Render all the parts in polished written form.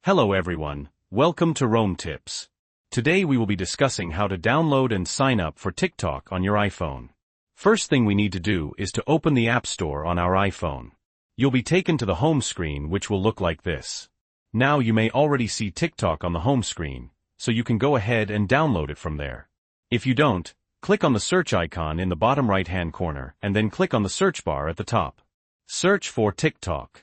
Hello everyone, welcome to Rome Tips. Today we will be discussing how to download and sign up for TikTok on your iPhone. First thing we need to do is to open the App Store on our iPhone. You'll be taken to the home screen, which will look like this. Now you may already see TikTok on the home screen, so you can go ahead and download it from there. If you don't, click on the search icon in the bottom right-hand corner and then click on the search bar at the top. Search for TikTok.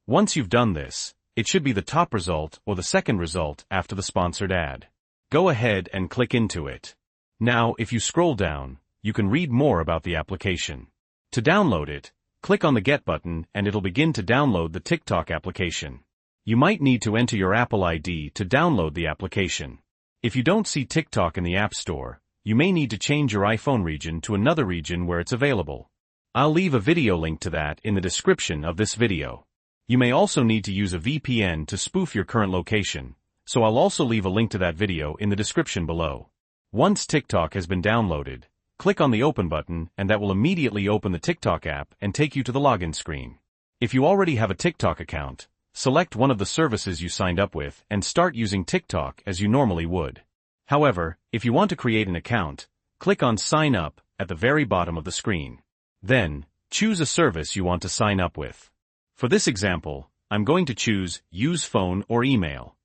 Once you've done this, it should be the top result or the second result after the sponsored ad. Go ahead and click into it. Now, if you scroll down, you can read more about the application. To download it, click on the Get button and it'll begin to download the TikTok application. You might need to enter your Apple ID to download the application. If you don't see TikTok in the App Store, you may need to change your iPhone region to another region where it's available. I'll leave a video link to that in the description of this video. You may also need to use a VPN to spoof your current location, so I'll also leave a link to that video in the description below. Once TikTok has been downloaded, click on the Open button and that will immediately open the TikTok app and take you to the login screen. If you already have a TikTok account, select one of the services you signed up with and start using TikTok as you normally would. However, if you want to create an account, click on Sign Up at the very bottom of the screen. Then, choose a service you want to sign up with. For this example, I'm going to choose Use Phone or Email.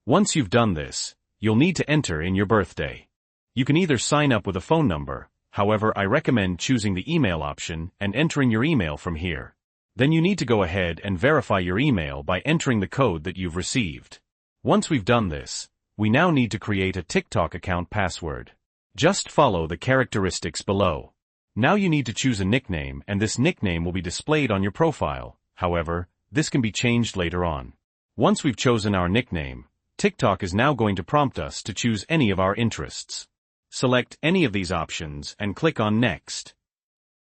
Once you've done this, you'll need to enter in your birthday. You can either sign up with a phone number, however I recommend choosing the email option and entering your email from here. Then you need to go ahead and verify your email by entering the code that you've received. Once we've done this, we now need to create a TikTok account password. Just follow the characteristics below. Now you need to choose a nickname and this nickname will be displayed on your profile. However, this can be changed later on. Once we've chosen our nickname, TikTok is now going to prompt us to choose any of our interests. Select any of these options and click on Next.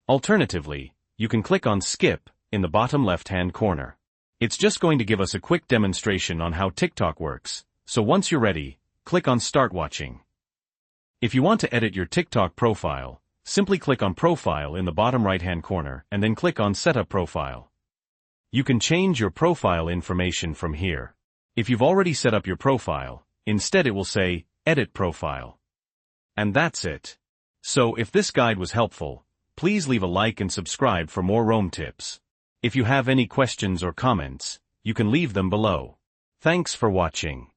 Alternatively, you can click on Skip in the bottom left-hand corner. It's just going to give us a quick demonstration on how TikTok works, so once you're ready, click on Start Watching. If you want to edit your TikTok profile, simply click on Profile in the bottom right-hand corner and then click on Set Up Profile. You can change your profile information from here. If you've already set up your profile, instead it will say, Edit Profile. And that's it. So if this guide was helpful, please leave a like and subscribe for more Rome tips. If you have any questions or comments, you can leave them below. Thanks for watching.